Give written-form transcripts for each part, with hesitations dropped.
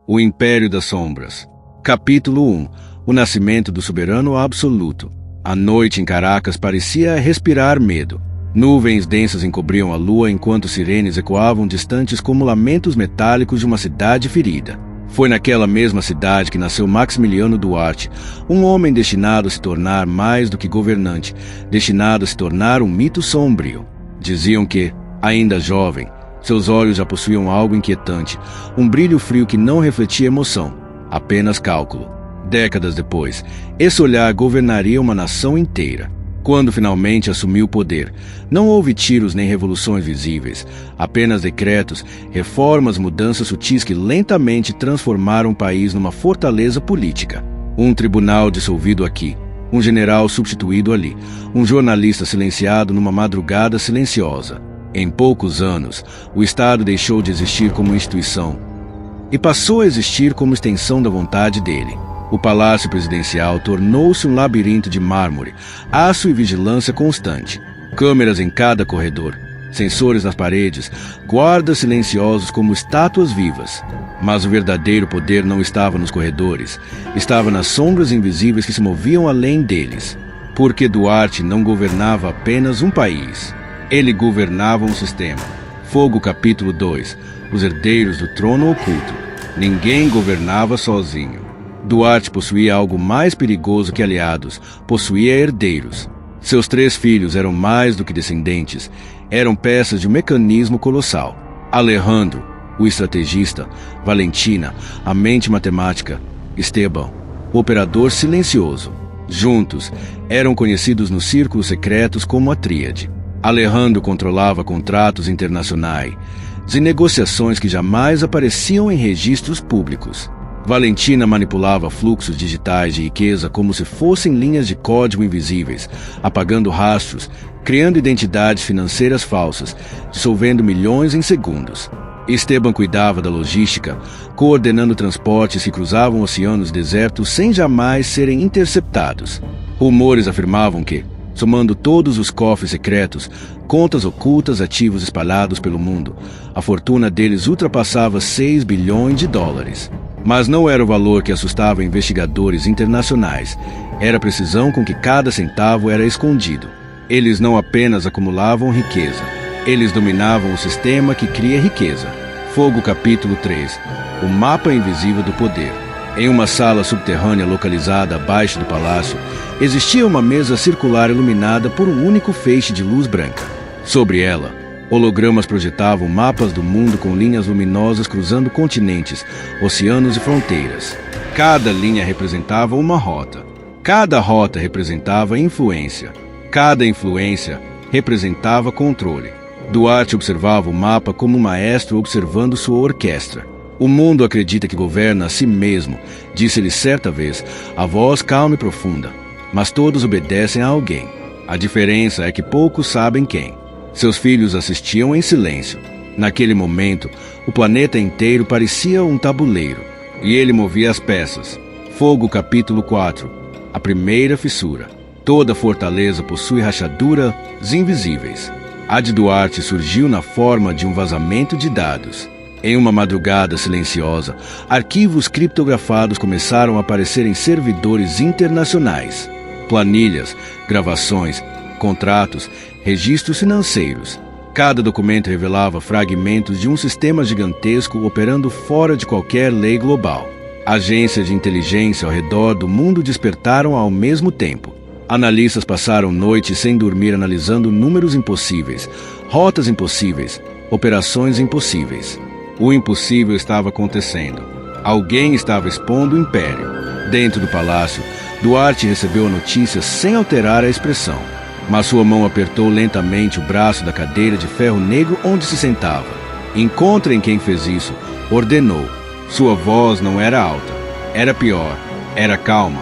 O Império das Sombras. Capítulo 1. O nascimento do soberano absoluto. A noite em Caracas parecia respirar medo. Nuvens densas encobriam a lua enquanto sirenes ecoavam distantes como lamentos metálicos de uma cidade ferida. Foi naquela mesma cidade que nasceu Maximiliano Duarte, um homem destinado a se tornar mais do que governante, destinado a se tornar um mito sombrio. Diziam que, ainda jovem, seus olhos já possuíam algo inquietante, um brilho frio que não refletia emoção, apenas cálculo. Décadas depois, esse olhar governaria uma nação inteira. Quando finalmente assumiu o poder, não houve tiros nem revoluções visíveis, apenas decretos, reformas, mudanças sutis que lentamente transformaram o país numa fortaleza política. Um tribunal dissolvido aqui, um general substituído ali, um jornalista silenciado numa madrugada silenciosa. Em poucos anos, o Estado deixou de existir como instituição e passou a existir como extensão da vontade dele. O Palácio Presidencial tornou-se um labirinto de mármore, aço e vigilância constante. Câmeras em cada corredor, sensores nas paredes, guardas silenciosos como estátuas vivas. Mas o verdadeiro poder não estava nos corredores, estava nas sombras invisíveis que se moviam além deles. Porque Duarte não governava apenas um país. Ele governava um sistema. Fogo capítulo 2. Os herdeiros do trono oculto. Ninguém governava sozinho. Duarte possuía algo mais perigoso que aliados. Possuía herdeiros. Seus 3 filhos eram mais do que descendentes. Eram peças de um mecanismo colossal. Alejandro, o estrategista. Valentina, a mente matemática. Esteban, o operador silencioso. Juntos, eram conhecidos nos círculos secretos como a Tríade. Alejandro controlava contratos internacionais e negociações que jamais apareciam em registros públicos. Valentina manipulava fluxos digitais de riqueza como se fossem linhas de código invisíveis, apagando rastros, criando identidades financeiras falsas, dissolvendo milhões em segundos. Esteban cuidava da logística, coordenando transportes que cruzavam oceanos desertos sem jamais serem interceptados. Rumores afirmavam que, somando todos os cofres secretos, contas ocultas, ativos espalhados pelo mundo, a fortuna deles ultrapassava 6 bilhões de dólares. Mas não era o valor que assustava investigadores internacionais, era a precisão com que cada centavo era escondido. Eles não apenas acumulavam riqueza, eles dominavam o sistema que cria riqueza. Fogo capítulo 3. O mapa invisível do poder. Em uma sala subterrânea localizada abaixo do palácio, existia uma mesa circular iluminada por um único feixe de luz branca. Sobre ela, hologramas projetavam mapas do mundo com linhas luminosas cruzando continentes, oceanos e fronteiras. Cada linha representava uma rota. Cada rota representava influência. Cada influência representava controle. Duarte observava o mapa como um maestro observando sua orquestra. O mundo acredita que governa a si mesmo, disse-lhe certa vez, a voz calma e profunda. Mas todos obedecem a alguém. A diferença é que poucos sabem quem. Seus filhos assistiam em silêncio. Naquele momento, o planeta inteiro parecia um tabuleiro, e ele movia as peças. Fogo capítulo 4. A primeira fissura. Toda fortaleza possui rachaduras invisíveis. A de Duarte surgiu na forma de um vazamento de dados. Em uma madrugada silenciosa, arquivos criptografados começaram a aparecer em servidores internacionais. Planilhas, gravações, contratos, registros financeiros. Cada documento revelava fragmentos de um sistema gigantesco operando fora de qualquer lei global. Agências de inteligência ao redor do mundo despertaram ao mesmo tempo. Analistas passaram noites sem dormir analisando números impossíveis, rotas impossíveis, operações impossíveis. O impossível estava acontecendo. Alguém estava expondo o império. Dentro do palácio, Duarte recebeu a notícia sem alterar a expressão. Mas sua mão apertou lentamente o braço da cadeira de ferro negro onde se sentava. Encontrem quem fez isso, ordenou. Sua voz não era alta. Era pior. Era calma.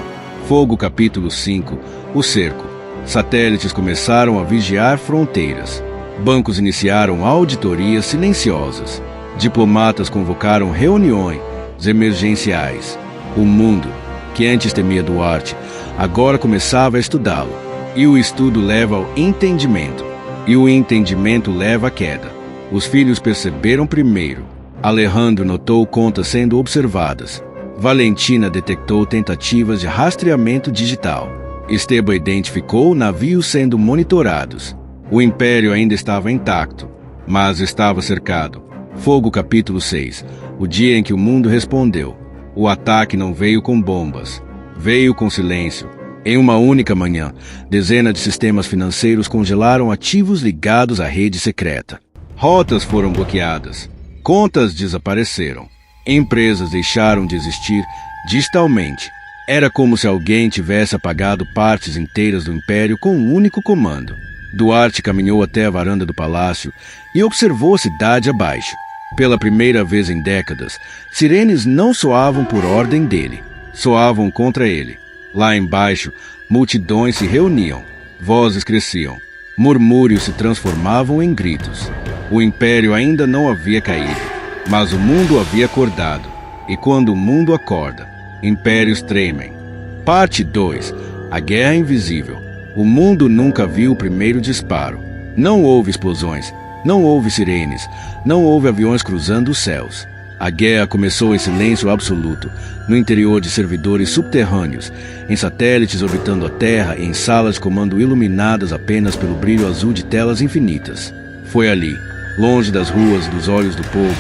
Fogo capítulo 5. O cerco. Satélites começaram a vigiar fronteiras. Bancos iniciaram auditorias silenciosas. Diplomatas convocaram reuniões emergenciais. O mundo, que antes temia Duarte, agora começava a estudá-lo. E o estudo leva ao entendimento. E o entendimento leva à queda. Os filhos perceberam primeiro. Alejandro notou contas sendo observadas. Valentina detectou tentativas de rastreamento digital. Esteban identificou navios sendo monitorados. O Império ainda estava intacto, mas estava cercado. Fogo capítulo 6. O dia em que o mundo respondeu. O ataque não veio com bombas. Veio com silêncio. Em uma única manhã, dezenas de sistemas financeiros congelaram ativos ligados à rede secreta. Rotas foram bloqueadas. Contas desapareceram. Empresas deixaram de existir digitalmente. Era como se alguém tivesse apagado partes inteiras do Império com um único comando. Duarte caminhou até a varanda do palácio e observou a cidade abaixo. Pela primeira vez em décadas, sirenes não soavam por ordem dele. Soavam contra ele. Lá embaixo, multidões se reuniam. Vozes cresciam. Murmúrios se transformavam em gritos. O Império ainda não havia caído, mas o mundo havia acordado. E quando o mundo acorda, impérios tremem. Parte 2. A Guerra Invisível. O mundo nunca viu o primeiro disparo. Não houve explosões, não houve sirenes, não houve aviões cruzando os céus. A guerra começou em silêncio absoluto, no interior de servidores subterrâneos, em satélites orbitando a Terra e em salas de comando iluminadas apenas pelo brilho azul de telas infinitas. Foi ali, longe das ruas e dos olhos do povo,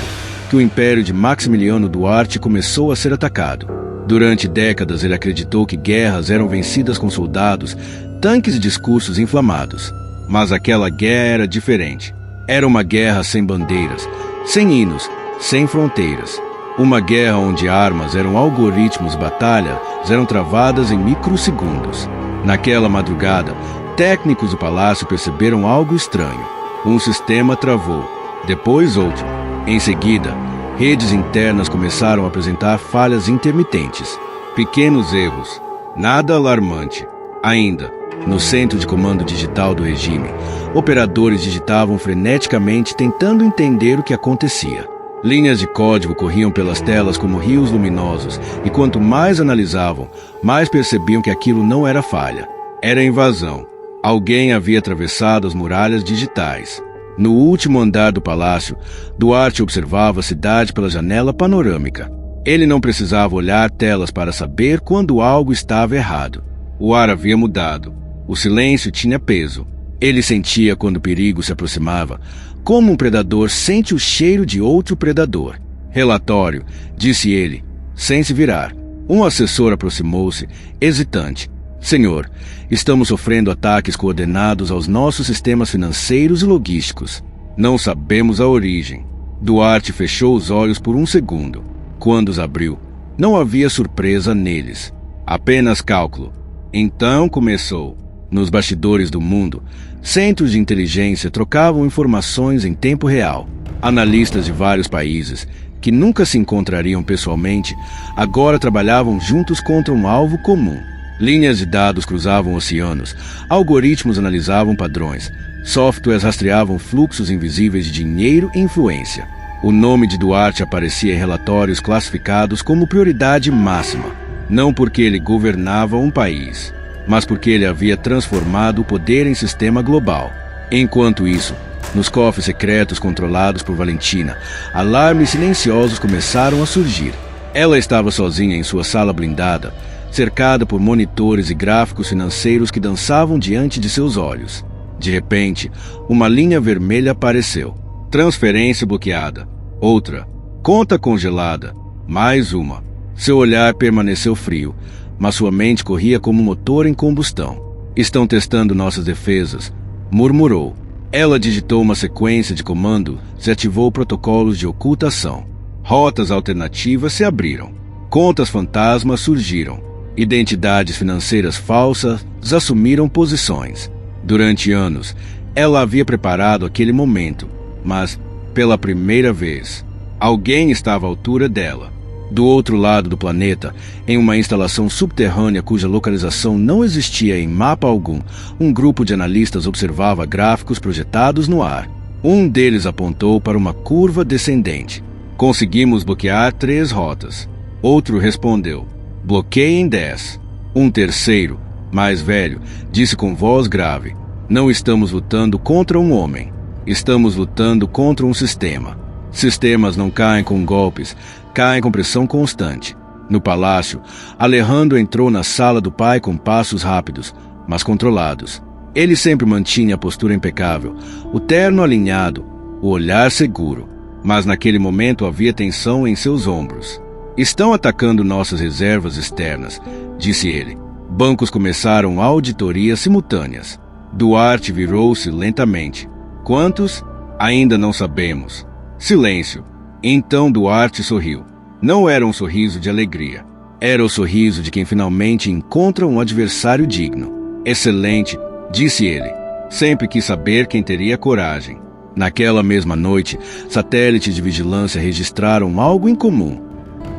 que o império de Maximiliano Duarte começou a ser atacado. Durante décadas ele acreditou que guerras eram vencidas com soldados, tanques e discursos inflamados. Mas aquela guerra era diferente. Era uma guerra sem bandeiras, sem hinos, sem fronteiras. Uma guerra onde armas eram algoritmos, batalhas eram travadas em microsegundos. Naquela madrugada, técnicos do palácio perceberam algo estranho. Um sistema travou, depois outro. Em seguida, redes internas começaram a apresentar falhas intermitentes. Pequenos erros, nada alarmante. Ainda, no centro de comando digital do regime, operadores digitavam freneticamente tentando entender o que acontecia. Linhas de código corriam pelas telas como rios luminosos, e quanto mais analisavam, mais percebiam que aquilo não era falha. Era invasão. Alguém havia atravessado as muralhas digitais. No último andar do palácio, Duarte observava a cidade pela janela panorâmica. Ele não precisava olhar telas para saber quando algo estava errado. O ar havia mudado. O silêncio tinha peso. Ele sentia quando o perigo se aproximava, como um predador sente o cheiro de outro predador. Relatório, disse ele, sem se virar. Um assessor aproximou-se, hesitante. Senhor, estamos sofrendo ataques coordenados aos nossos sistemas financeiros e logísticos. Não sabemos a origem. Duarte fechou os olhos por um segundo. Quando os abriu, não havia surpresa neles. Apenas cálculo. Então começou. Nos bastidores do mundo, centros de inteligência trocavam informações em tempo real. Analistas de vários países, que nunca se encontrariam pessoalmente, agora trabalhavam juntos contra um alvo comum. Linhas de dados cruzavam oceanos, algoritmos analisavam padrões, softwares rastreavam fluxos invisíveis de dinheiro e influência. O nome de Duarte aparecia em relatórios classificados como prioridade máxima, não porque ele governava um país, mas porque ele havia transformado o poder em sistema global. Enquanto isso, nos cofres secretos controlados por Valentina, alarmes silenciosos começaram a surgir. Ela estava sozinha em sua sala blindada, cercada por monitores e gráficos financeiros que dançavam diante de seus olhos. De repente, uma linha vermelha apareceu. Transferência bloqueada. Outra. Conta congelada. Mais uma. Seu olhar permaneceu frio, mas sua mente corria como um motor em combustão. Estão testando nossas defesas, murmurou. Ela digitou uma sequência de comandos e ativou protocolos de ocultação. Rotas alternativas se abriram. Contas fantasmas surgiram. Identidades financeiras falsas assumiram posições. Durante anos, ela havia preparado aquele momento, mas, pela primeira vez, alguém estava à altura dela. Do outro lado do planeta, em uma instalação subterrânea cuja localização não existia em mapa algum, um grupo de analistas observava gráficos projetados no ar. Um deles apontou para uma curva descendente. Conseguimos bloquear 3 rotas. Outro respondeu. Bloqueiem 10. Um terceiro, mais velho, disse com voz grave. Não estamos lutando contra um homem. Estamos lutando contra um sistema. Sistemas não caem com golpes, caem com pressão constante. No palácio, Alejandro entrou na sala do pai com passos rápidos, mas controlados. Ele sempre mantinha a postura impecável, o terno alinhado, o olhar seguro. Mas naquele momento havia tensão em seus ombros. Estão atacando nossas reservas externas, disse ele. Bancos começaram auditorias simultâneas. Duarte virou-se lentamente. Quantos? Ainda não sabemos. Silêncio. Então Duarte sorriu. Não era um sorriso de alegria. Era o sorriso de quem finalmente encontra um adversário digno. Excelente, disse ele. Sempre quis saber quem teria coragem. Naquela mesma noite, satélites de vigilância registraram algo incomum.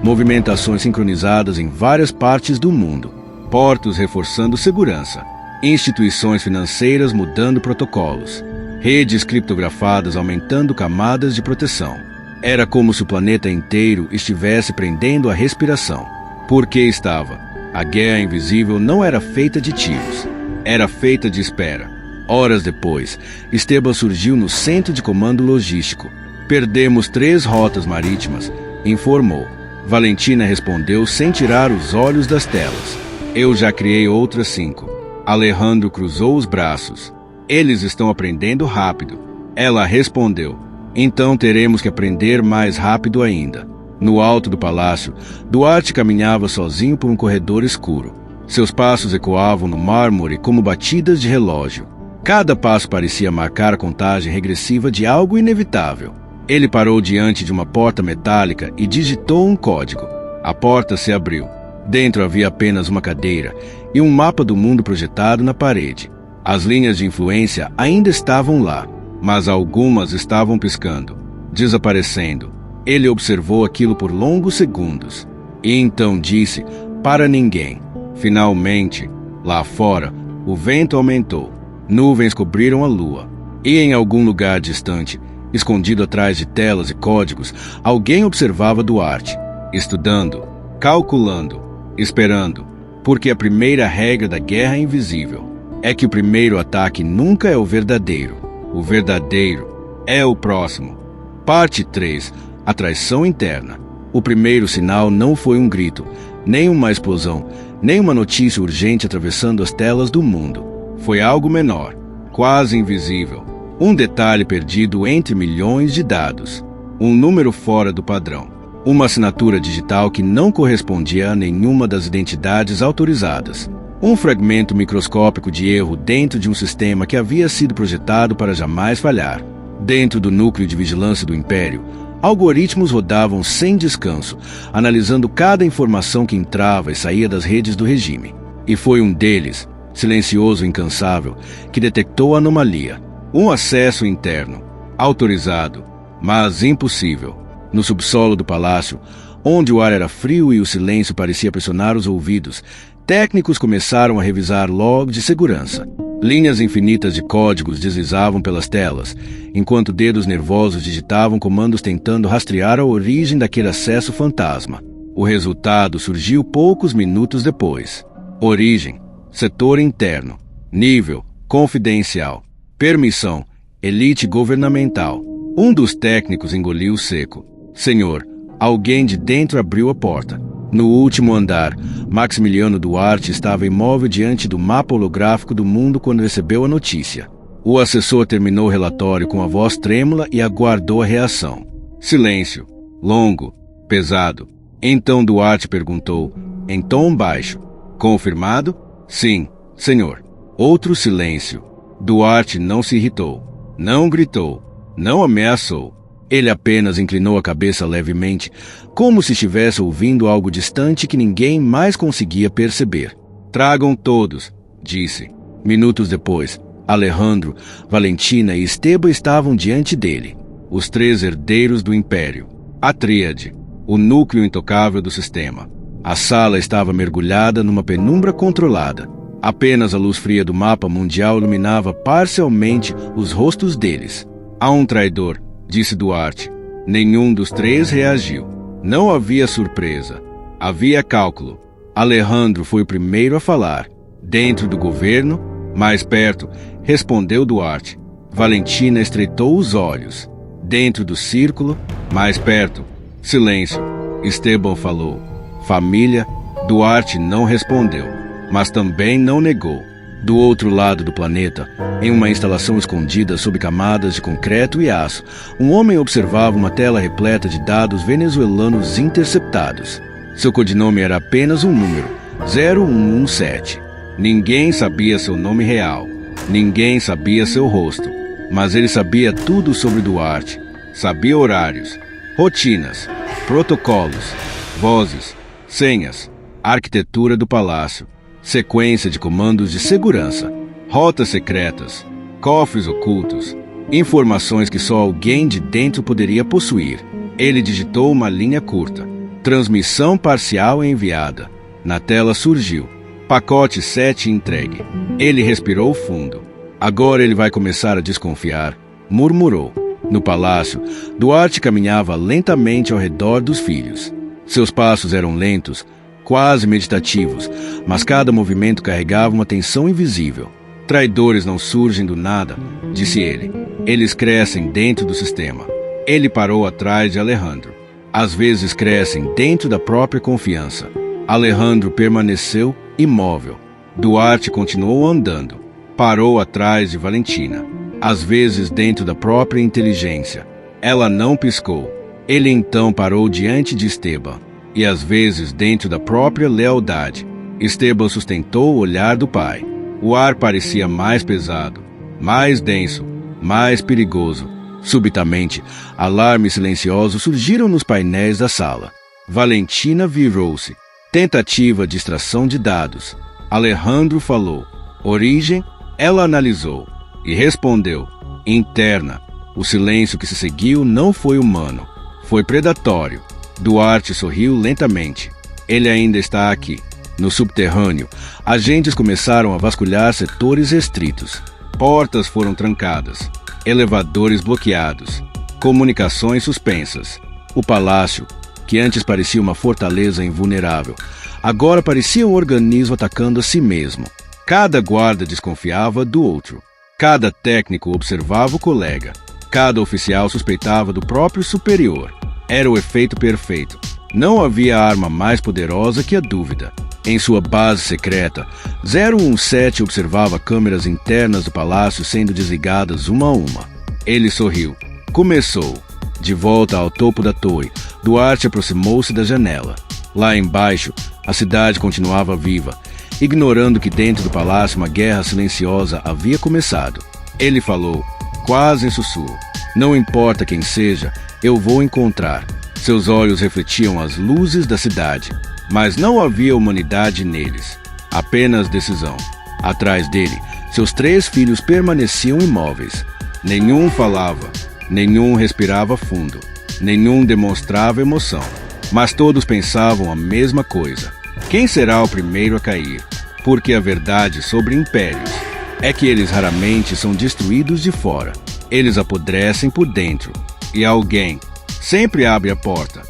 Movimentações sincronizadas em várias partes do mundo. Portos reforçando segurança. Instituições financeiras mudando protocolos. Redes criptografadas aumentando camadas de proteção. Era como se o planeta inteiro estivesse prendendo a respiração. Por que estava? A guerra invisível não era feita de tiros. Era feita de espera. Horas depois, Esteban surgiu no centro de comando logístico. Perdemos 3 rotas marítimas, informou. Valentina respondeu sem tirar os olhos das telas. Eu já criei outras 5. Alejandro cruzou os braços. Eles estão aprendendo rápido. Ela respondeu. Então teremos que aprender mais rápido ainda. No alto do palácio, Duarte caminhava sozinho por um corredor escuro. Seus passos ecoavam no mármore como batidas de relógio. Cada passo parecia marcar a contagem regressiva de algo inevitável. Ele parou diante de uma porta metálica e digitou um código. A porta se abriu. Dentro havia apenas uma cadeira e um mapa do mundo projetado na parede. As linhas de influência ainda estavam lá, mas algumas estavam piscando, desaparecendo. Ele observou aquilo por longos segundos. E então disse, para ninguém. Finalmente, lá fora, o vento aumentou. Nuvens cobriram a lua. E em algum lugar distante, escondido atrás de telas e códigos, alguém observava Duarte, estudando, calculando, esperando, porque a primeira regra da guerra invisível é que o primeiro ataque nunca é o verdadeiro. O verdadeiro é o próximo. Parte 3. A traição interna. O primeiro sinal não foi um grito, nem uma explosão, nem uma notícia urgente atravessando as telas do mundo. Foi algo menor, quase invisível. Um detalhe perdido entre milhões de dados. Um número fora do padrão. Uma assinatura digital que não correspondia a nenhuma das identidades autorizadas. Um fragmento microscópico de erro dentro de um sistema que havia sido projetado para jamais falhar. Dentro do núcleo de vigilância do Império, algoritmos rodavam sem descanso, analisando cada informação que entrava e saía das redes do regime. E foi um deles, silencioso e incansável, que detectou a anomalia. Um acesso interno, autorizado, mas impossível. No subsolo do palácio, onde o ar era frio e o silêncio parecia pressionar os ouvidos, técnicos começaram a revisar logs de segurança. Linhas infinitas de códigos deslizavam pelas telas, enquanto dedos nervosos digitavam comandos tentando rastrear a origem daquele acesso fantasma. O resultado surgiu poucos minutos depois. Origem, setor interno, nível, confidencial, permissão, elite governamental. Um dos técnicos engoliu seco. Senhor, alguém de dentro abriu a porta. No último andar, Maximiliano Duarte estava imóvel diante do mapa holográfico do mundo quando recebeu a notícia. O assessor terminou o relatório com a voz trêmula e aguardou a reação. Silêncio, longo, pesado. Então Duarte perguntou, em tom baixo, confirmado? Sim, senhor. Outro silêncio. Duarte não se irritou, não gritou, não ameaçou. Ele apenas inclinou a cabeça levemente, como se estivesse ouvindo algo distante que ninguém mais conseguia perceber. Tragam todos, disse. Minutos depois, Alejandro, Valentina e Esteban estavam diante dele. Os 3 herdeiros do Império. A tríade. O núcleo intocável do sistema. A sala estava mergulhada numa penumbra controlada. Apenas a luz fria do mapa mundial iluminava parcialmente os rostos deles. Há um traidor, disse Duarte. Nenhum dos 3 reagiu. Não havia surpresa. Havia cálculo. Alejandro foi o primeiro a falar. Dentro do governo, mais perto, respondeu Duarte. Valentina estreitou os olhos. Dentro do círculo, mais perto. Silêncio. Esteban falou. Família. Duarte não respondeu, mas também não negou. Do outro lado do planeta, em uma instalação escondida sob camadas de concreto e aço, um homem observava uma tela repleta de dados venezuelanos interceptados. Seu codinome era apenas um número, 0117. Ninguém sabia seu nome real. Ninguém sabia seu rosto. Mas ele sabia tudo sobre Duarte. Sabia horários, rotinas, protocolos, vozes, senhas, arquitetura do palácio, sequência de comandos de segurança, rotas secretas, cofres ocultos, informações que só alguém de dentro poderia possuir. Ele digitou uma linha curta. Transmissão parcial enviada. Na tela surgiu. Pacote 7 entregue. Ele respirou fundo. Agora ele vai começar a desconfiar, murmurou. No palácio, Duarte caminhava lentamente ao redor dos filhos. Seus passos eram lentos, quase meditativos, mas cada movimento carregava uma tensão invisível. Traidores não surgem do nada, disse ele. Eles crescem dentro do sistema. Ele parou atrás de Alejandro. Às vezes crescem dentro da própria confiança. Alejandro permaneceu imóvel. Duarte continuou andando. Parou atrás de Valentina. Às vezes dentro da própria inteligência. Ela não piscou. Ele então parou diante de Esteban. E às vezes dentro da própria lealdade. Esteban sustentou o olhar do pai. O ar parecia mais pesado, mais denso, mais perigoso. Subitamente, alarmes silenciosos surgiram nos painéis da sala. Valentina virou-se. Tentativa de extração de dados. Alejandro falou. Origem, ela analisou. E respondeu. Interna. O silêncio que se seguiu não foi humano. Foi predatório. Duarte sorriu lentamente. Ele ainda está aqui. No subterrâneo, agentes começaram a vasculhar setores restritos. Portas foram trancadas. Elevadores bloqueados. Comunicações suspensas. O palácio, que antes parecia uma fortaleza invulnerável, agora parecia um organismo atacando a si mesmo. Cada guarda desconfiava do outro. Cada técnico observava o colega. Cada oficial suspeitava do próprio superior. Era o efeito perfeito. Não havia arma mais poderosa que a dúvida. Em sua base secreta, 017 observava câmeras internas do palácio sendo desligadas uma a uma. Ele sorriu. Começou. De volta ao topo da torre, Duarte aproximou-se da janela. Lá embaixo, a cidade continuava viva, ignorando que dentro do palácio uma guerra silenciosa havia começado. Ele falou, quase em sussurro. Não importa quem seja, eu vou encontrar. Seus olhos refletiam as luzes da cidade, mas não havia humanidade neles. Apenas decisão. Atrás dele, seus 3 filhos permaneciam imóveis. Nenhum falava, nenhum respirava fundo, nenhum demonstrava emoção. Mas todos pensavam a mesma coisa. Quem será o primeiro a cair? Porque a verdade sobre impérios é que eles raramente são destruídos de fora. Eles apodrecem por dentro. E alguém sempre abre a porta.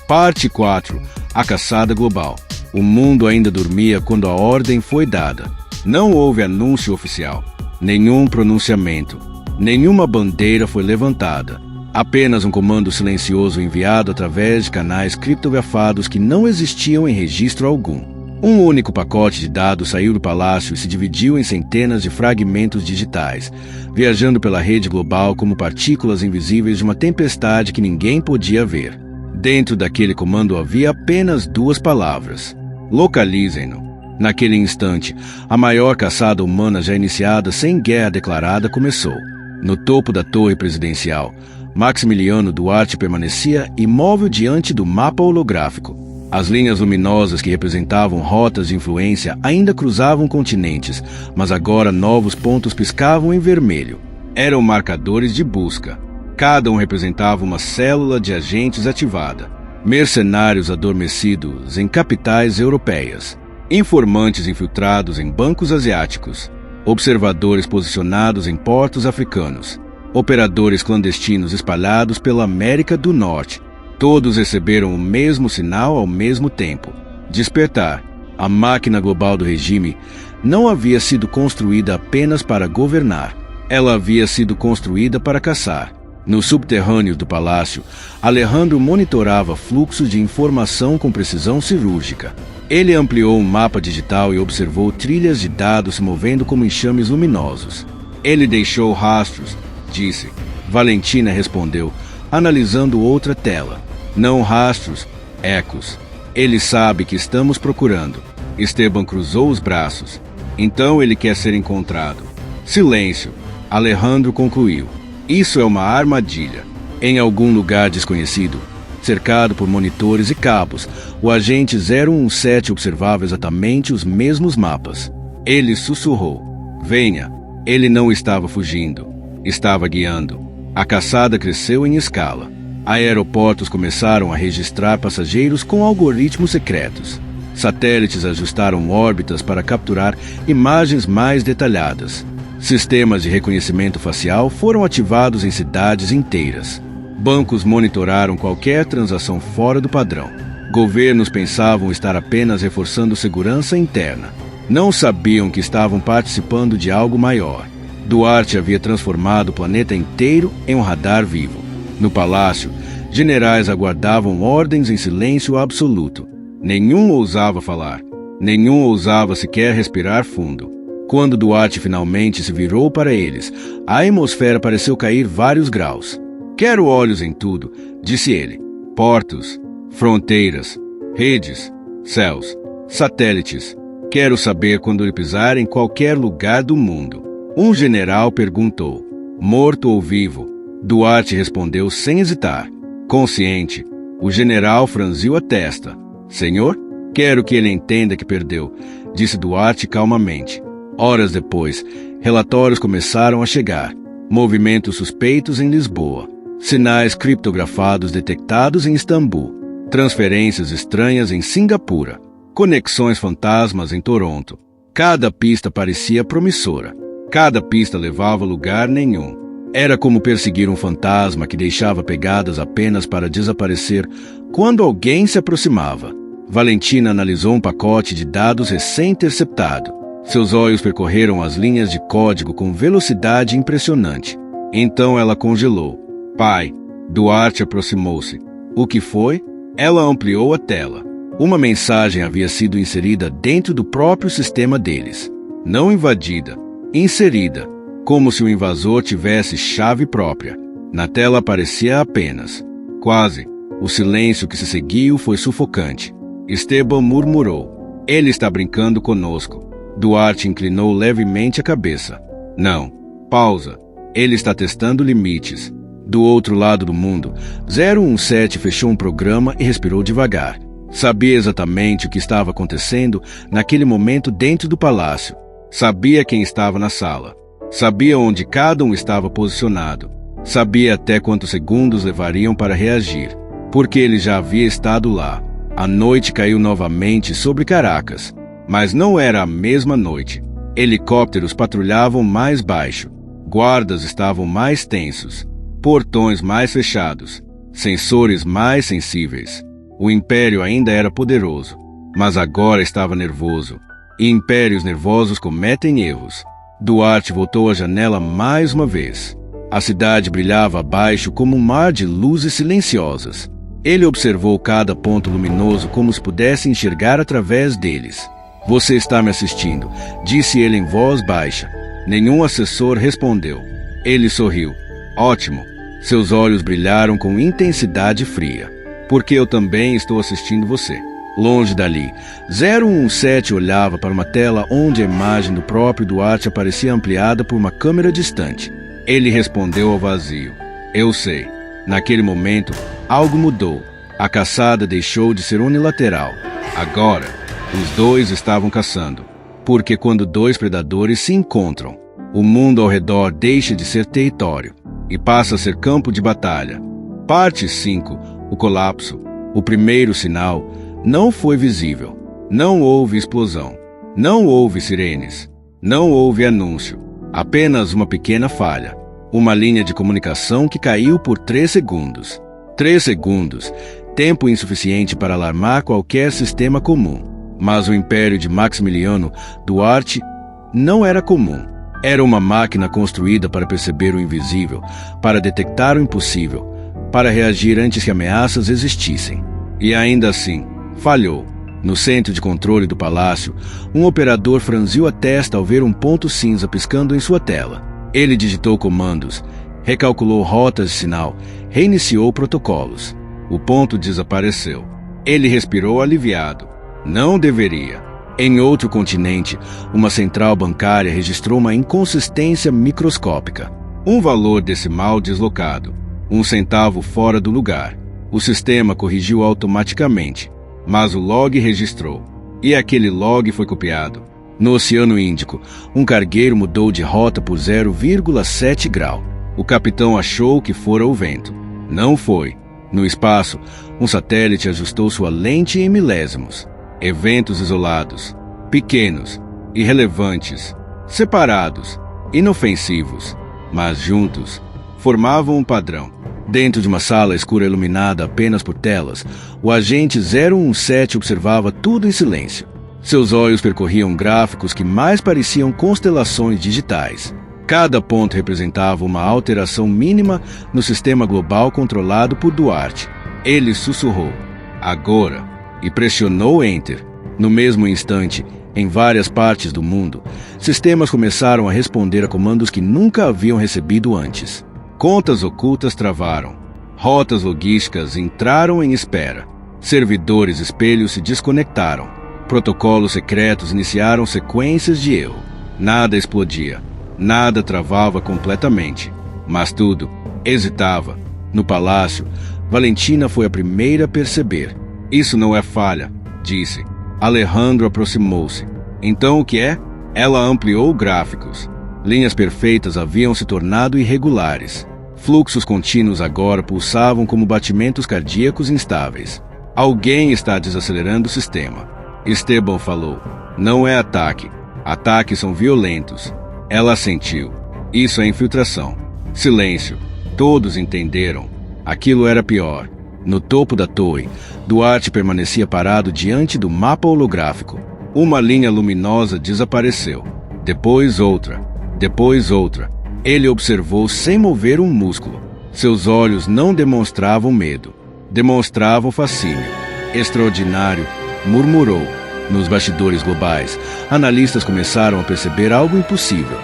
Parte 4. A caçada global. O mundo ainda dormia quando a ordem foi dada. Não houve anúncio oficial. Nenhum pronunciamento. Nenhuma bandeira foi levantada. Apenas um comando silencioso enviado através de canais criptografados que não existiam em registro algum. Um único pacote de dados saiu do palácio e se dividiu em centenas de fragmentos digitais, viajando pela rede global como partículas invisíveis de uma tempestade que ninguém podia ver. Dentro daquele comando havia apenas 2 palavras. Localizem-no. Naquele instante, a maior caçada humana já iniciada sem guerra declarada começou. No topo da torre presidencial, Maximiliano Duarte permanecia imóvel diante do mapa holográfico. As linhas luminosas que representavam rotas de influência ainda cruzavam continentes, mas agora novos pontos piscavam em vermelho. Eram marcadores de busca. Cada um representava uma célula de agentes ativada. Mercenários adormecidos em capitais europeias. Informantes infiltrados em bancos asiáticos. Observadores posicionados em portos africanos. Operadores clandestinos espalhados pela América do Norte. Todos receberam o mesmo sinal ao mesmo tempo. Despertar. A máquina global do regime não havia sido construída apenas para governar. Ela havia sido construída para caçar. No subterrâneo do palácio, Alejandro monitorava fluxos de informação com precisão cirúrgica. Ele ampliou um mapa digital e observou trilhas de dados se movendo como enxames luminosos. Ele deixou rastros, disse. Valentina respondeu, analisando outra tela. Não rastros, ecos. Ele sabe que estamos procurando. Esteban cruzou os braços. Então ele quer ser encontrado. Silêncio. Alejandro concluiu. Isso é uma armadilha. Em algum lugar desconhecido, cercado por monitores e cabos, o agente 017 observava exatamente os mesmos mapas. Ele sussurrou. Venha. Ele não estava fugindo. Estava guiando. A caçada cresceu em escala. Aeroportos começaram a registrar passageiros com algoritmos secretos. Satélites ajustaram órbitas para capturar imagens mais detalhadas. Sistemas de reconhecimento facial foram ativados em cidades inteiras. Bancos monitoraram qualquer transação fora do padrão. Governos pensavam estar apenas reforçando segurança interna. Não sabiam que estavam participando de algo maior. Duarte havia transformado o planeta inteiro em um radar vivo. No palácio, generais aguardavam ordens em silêncio absoluto. Nenhum ousava falar. Nenhum ousava sequer respirar fundo. Quando Duarte finalmente se virou para eles, a atmosfera pareceu cair vários graus. Quero olhos em tudo, disse ele. Portos, fronteiras, redes, céus, satélites. Quero saber quando ele pisar em qualquer lugar do mundo. Um general perguntou, morto ou vivo? Duarte respondeu sem hesitar. Consciente, o general franziu a testa. Senhor, quero que ele entenda que perdeu, disse Duarte calmamente. Horas depois, relatórios começaram a chegar. Movimentos suspeitos em Lisboa. Sinais criptografados detectados em Istambul. Transferências estranhas em Singapura. Conexões fantasmas em Toronto. Cada pista parecia promissora. Cada pista levava a lugar nenhum. Era como perseguir um fantasma que deixava pegadas apenas para desaparecer quando alguém se aproximava. Valentina analisou um pacote de dados recém-interceptado. Seus olhos percorreram as linhas de código com velocidade impressionante. Então ela congelou. Pai, Duarte aproximou-se. O que foi? Ela ampliou a tela. Uma mensagem havia sido inserida dentro do próprio sistema deles. Não invadida, inserida, como se o invasor tivesse chave própria. Na tela aparecia apenas. Quase. O silêncio que se seguiu foi sufocante. Esteban murmurou. Ele está brincando conosco. Duarte inclinou levemente a cabeça. Não. Pausa. Ele está testando limites. Do outro lado do mundo, 017 fechou um programa e respirou devagar. Sabia exatamente o que estava acontecendo naquele momento dentro do palácio. Sabia quem estava na sala. Sabia onde cada um estava posicionado. Sabia até quantos segundos levariam para reagir. Porque ele já havia estado lá. A noite caiu novamente sobre Caracas. Mas não era a mesma noite. Helicópteros patrulhavam mais baixo. Guardas estavam mais tensos. Portões mais fechados. Sensores mais sensíveis. O Império ainda era poderoso, mas agora estava nervoso. E impérios nervosos cometem erros. Duarte voltou à janela mais uma vez. A cidade brilhava abaixo como um mar de luzes silenciosas. Ele observou cada ponto luminoso como se pudesse enxergar através deles. Você está me assistindo, disse ele em voz baixa. Nenhum assessor respondeu. Ele sorriu. Ótimo. Seus olhos brilharam com intensidade fria. Porque eu também estou assistindo você. Longe dali, 017 olhava para uma tela onde a imagem do próprio Duarte aparecia ampliada por uma câmera distante. Ele respondeu ao vazio. Eu sei. Naquele momento, algo mudou. A caçada deixou de ser unilateral. Agora, os dois estavam caçando. Porque quando dois predadores se encontram, o mundo ao redor deixa de ser território e passa a ser campo de batalha. Parte 5. O colapso. O primeiro sinal não foi visível. Não houve explosão. Não houve sirenes. Não houve anúncio. Apenas uma pequena falha. Uma linha de comunicação que caiu por 3 segundos. 3 segundos. Tempo insuficiente para alarmar qualquer sistema comum. Mas o império de Maximiliano Duarte não era comum. Era uma máquina construída para perceber o invisível, para detectar o impossível, para reagir antes que ameaças existissem. E ainda assim, falhou. No centro de controle do palácio, um operador franziu a testa ao ver um ponto cinza piscando em sua tela. Ele digitou comandos, recalculou rotas de sinal, reiniciou protocolos. O ponto desapareceu. Ele respirou aliviado. Não deveria. Em outro continente, uma central bancária registrou uma inconsistência microscópica. Um valor decimal deslocado. 1 centavo fora do lugar. O sistema corrigiu automaticamente, mas o log registrou. E aquele log foi copiado. No Oceano Índico, um cargueiro mudou de rota por 0,7 grau. O capitão achou que fora o vento. Não foi. No espaço, um satélite ajustou sua lente em milésimos. Eventos isolados, pequenos, irrelevantes, separados, inofensivos, mas juntos, formavam um padrão. Dentro de uma sala escura iluminada apenas por telas, o agente 017 observava tudo em silêncio. Seus olhos percorriam gráficos que mais pareciam constelações digitais. Cada ponto representava uma alteração mínima no sistema global controlado por Duarte. Ele sussurrou, agora, e pressionou Enter. No mesmo instante, em várias partes do mundo, sistemas começaram a responder a comandos que nunca haviam recebido antes. Contas ocultas travaram. Rotas logísticas entraram em espera. Servidores espelhos se desconectaram. Protocolos secretos iniciaram sequências de erro. Nada explodia. Nada travava completamente. Mas tudo hesitava. No palácio, Valentina foi a primeira a perceber. Isso não é falha, disse. Alejandro aproximou-se. Então o que é? Ela ampliou gráficos. Linhas perfeitas haviam se tornado irregulares. Fluxos contínuos agora pulsavam como batimentos cardíacos instáveis. Alguém está desacelerando o sistema. Esteban falou. Não é ataque. Ataques são violentos. Ela assentiu. Isso é infiltração. Silêncio. Todos entenderam. Aquilo era pior. No topo da torre, Duarte permanecia parado diante do mapa holográfico. Uma linha luminosa desapareceu. Depois outra. Depois outra. Ele observou sem mover um músculo. Seus olhos não demonstravam medo. Demonstravam fascínio. Extraordinário, murmurou. Nos bastidores globais, analistas começaram a perceber algo impossível.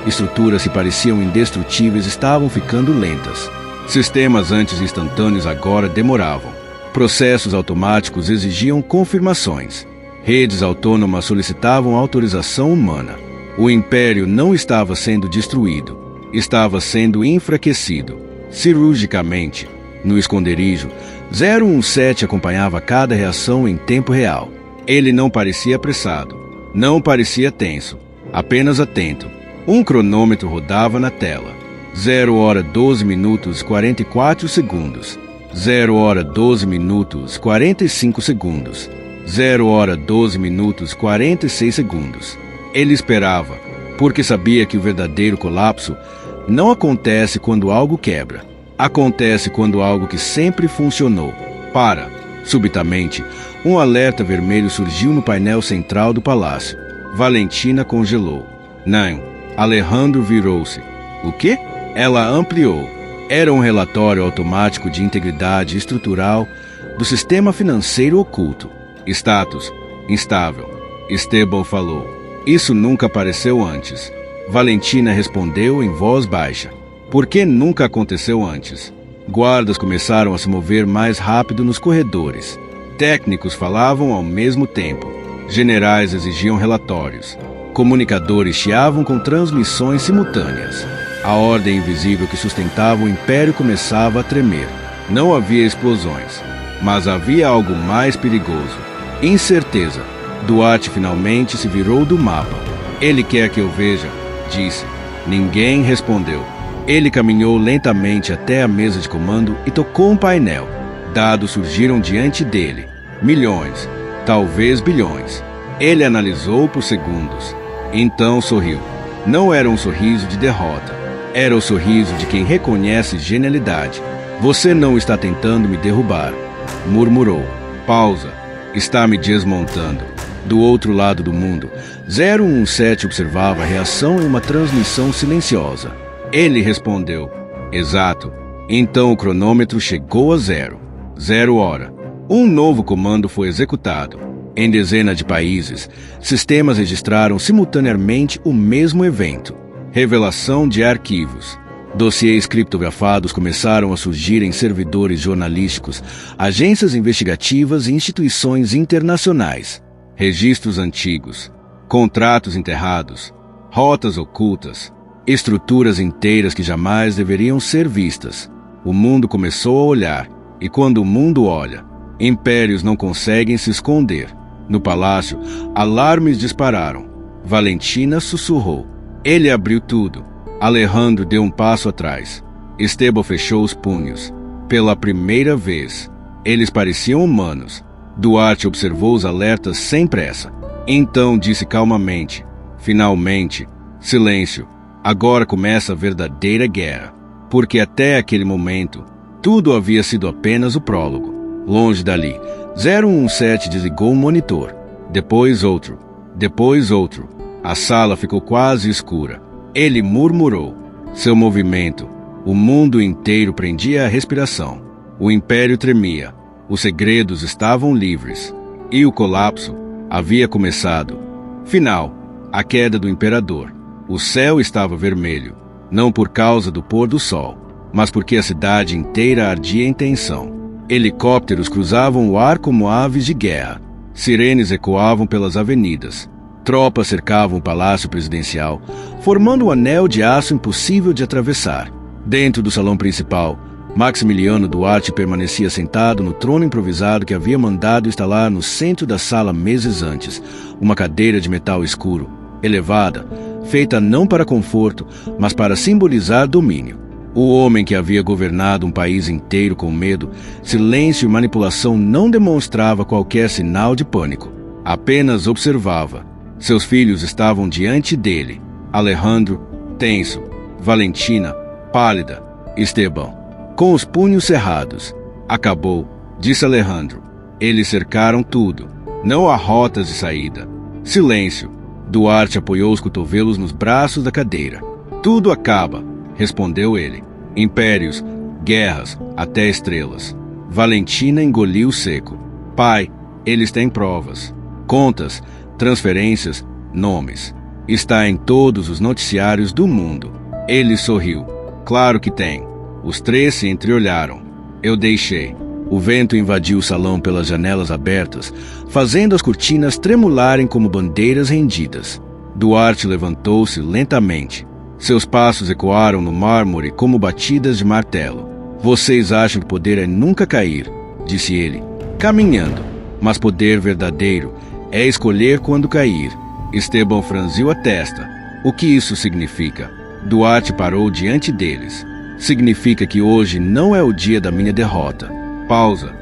Estruturas que pareciam indestrutíveis estavam ficando lentas. Sistemas antes instantâneos agora demoravam. Processos automáticos exigiam confirmações. Redes autônomas solicitavam autorização humana. O império não estava sendo destruído. Estava sendo enfraquecido. Cirurgicamente. No esconderijo, 017 acompanhava cada reação em tempo real. Ele não parecia apressado. Não parecia tenso. Apenas atento. Um cronômetro rodava na tela. 0 hora 12 minutos 44 segundos. 0 hora 12 minutos 45 segundos. 0 hora 12 minutos 46 segundos. Ele esperava, porque sabia que o verdadeiro colapso não acontece quando algo quebra. Acontece quando algo que sempre funcionou para. Subitamente, um alerta vermelho surgiu no painel central do palácio. Valentina congelou. Não. Alejandro virou-se. O quê? Ela ampliou. Era um relatório automático de integridade estrutural do sistema financeiro oculto. Status: instável. Esteban falou. Isso nunca apareceu antes. Valentina respondeu em voz baixa. Por que nunca aconteceu antes? Guardas começaram a se mover mais rápido nos corredores. Técnicos falavam ao mesmo tempo. Generais exigiam relatórios. Comunicadores chiavam com transmissões simultâneas. A ordem invisível que sustentava o império começava a tremer. Não havia explosões, mas havia algo mais perigoso. Incerteza. Duarte finalmente se virou do mapa. Ele quer que eu veja, disse. Ninguém respondeu. Ele caminhou lentamente até a mesa de comando e tocou um painel. Dados surgiram diante dele. Milhões, talvez bilhões. Ele analisou por segundos. Então sorriu. Não era um sorriso de derrota. Era o sorriso de quem reconhece genialidade. Você não está tentando me derrubar, murmurou. Pausa. Está me desmontando. Do outro lado do mundo, 017 observava a reação em uma transmissão silenciosa. Ele respondeu: exato. Então o cronômetro chegou a 0 hora. Um novo comando foi executado. Em dezenas de países, sistemas registraram simultaneamente o mesmo evento. Revelação de arquivos. Dossiês criptografados começaram a surgir em servidores jornalísticos, agências investigativas e instituições internacionais. Registros antigos, contratos enterrados, rotas ocultas, estruturas inteiras que jamais deveriam ser vistas. O mundo começou a olhar, e quando o mundo olha, impérios não conseguem se esconder. No palácio, alarmes dispararam. Valentina sussurrou. Ele abriu tudo. Alejandro deu um passo atrás. Esteban fechou os punhos. Pela primeira vez, eles pareciam humanos. Duarte observou os alertas sem pressa. Então disse calmamente: finalmente, silêncio. Agora começa a verdadeira guerra. Porque até aquele momento, tudo havia sido apenas o prólogo. Longe dali, 017 desligou um monitor. Depois outro. Depois outro. A sala ficou quase escura. Ele murmurou. Seu movimento. O mundo inteiro prendia a respiração. O império tremia. Os segredos estavam livres. E o colapso havia começado. Final. A queda do imperador. O céu estava vermelho. Não por causa do pôr do sol, mas porque a cidade inteira ardia em tensão. Helicópteros cruzavam o ar como aves de guerra. Sirenes ecoavam pelas avenidas. Tropas cercavam o palácio presidencial, formando um anel de aço impossível de atravessar. Dentro do salão principal, Maximiliano Duarte permanecia sentado no trono improvisado que havia mandado instalar no centro da sala meses antes, uma cadeira de metal escuro, elevada, feita não para conforto, mas para simbolizar domínio. O homem que havia governado um país inteiro com medo, silêncio e manipulação não demonstrava qualquer sinal de pânico. Apenas observava. Seus filhos estavam diante dele. Alejandro, tenso. Valentina, pálida. Esteban, com os punhos cerrados. Acabou, disse Alejandro. Eles cercaram tudo. Não há rotas de saída. Silêncio. Duarte apoiou os cotovelos nos braços da cadeira. Tudo acaba, respondeu ele. Impérios, guerras, até estrelas. Valentina engoliu seco. Pai, eles têm provas. Contas, transferências, nomes. Está em todos os noticiários do mundo. Ele sorriu. Claro que tem. Os três se entreolharam. Eu deixei. O vento invadiu o salão pelas janelas abertas, fazendo as cortinas tremularem como bandeiras rendidas. Duarte levantou-se lentamente. Seus passos ecoaram no mármore como batidas de martelo. Vocês acham que poder é nunca cair, disse ele, caminhando. Mas poder verdadeiro é escolher quando cair. Esteban franziu a testa. O que isso significa? Duarte parou diante deles. Significa que hoje não é o dia da minha derrota. Pausa.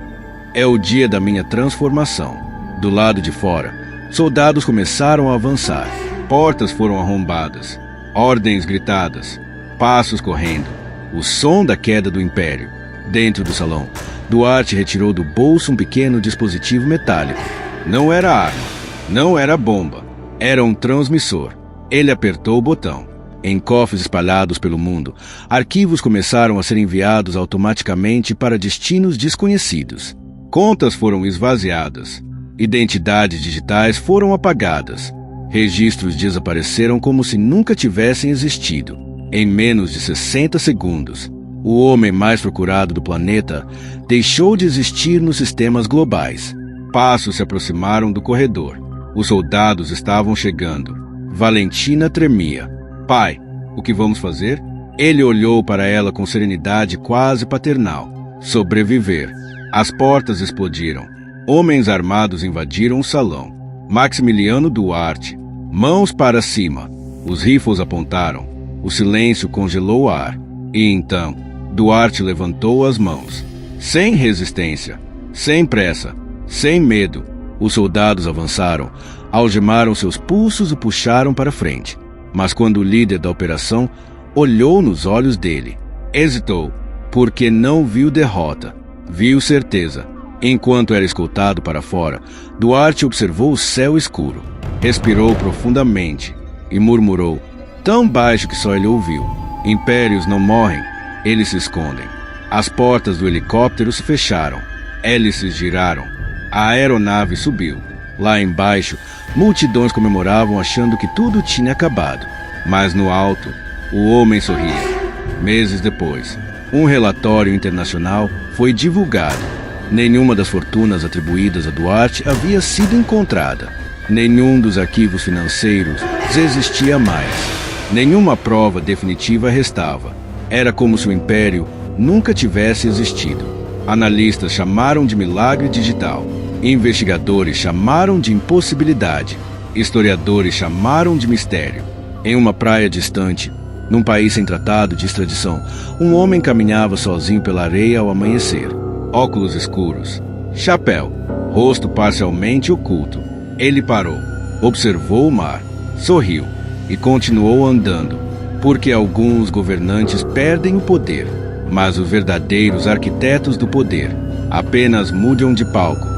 É o dia da minha transformação. Do lado de fora, soldados começaram a avançar. Portas foram arrombadas. Ordens gritadas. Passos correndo. O som da queda do império. Dentro do salão, Duarte retirou do bolso um pequeno dispositivo metálico. Não era arma. Não era bomba. Era um transmissor. Ele apertou o botão. Em cofres espalhados pelo mundo, arquivos começaram a ser enviados automaticamente para destinos desconhecidos. Contas foram esvaziadas. Identidades digitais foram apagadas. Registros desapareceram como se nunca tivessem existido. Em menos de 60 segundos, o homem mais procurado do planeta deixou de existir nos sistemas globais. Passos se aproximaram do corredor. Os soldados estavam chegando. Valentina tremia. Pai, o que vamos fazer? Ele olhou para ela com serenidade quase paternal. Sobreviver. As portas explodiram. Homens armados invadiram o salão. Maximiliano Duarte. Mãos para cima. Os rifles apontaram. O silêncio congelou o ar. E então, Duarte levantou as mãos. Sem resistência. Sem pressa. Sem medo. Os soldados avançaram, algemaram seus pulsos e puxaram para frente. Mas quando o líder da operação olhou nos olhos dele, hesitou, porque não viu derrota, viu certeza. Enquanto era escoltado para fora, Duarte observou o céu escuro. Respirou profundamente e murmurou, tão baixo que só ele ouviu: impérios não morrem, eles se escondem. As portas do helicóptero se fecharam. Hélices giraram. A aeronave subiu. Lá embaixo, multidões comemoravam achando que tudo tinha acabado. Mas no alto, o homem sorria. Meses depois, um relatório internacional foi divulgado. Nenhuma das fortunas atribuídas a Duarte havia sido encontrada. Nenhum dos arquivos financeiros existia mais. Nenhuma prova definitiva restava. Era como se o império nunca tivesse existido. Analistas chamaram de milagre digital. Investigadores chamaram de impossibilidade. Historiadores chamaram de mistério. Em uma praia distante, num país sem tratado de extradição, um homem caminhava sozinho pela areia ao amanhecer. Óculos escuros, chapéu, rosto parcialmente oculto. Ele parou, observou o mar, sorriu e continuou andando, porque alguns governantes perdem o poder, mas os verdadeiros arquitetos do poder apenas mudam de palco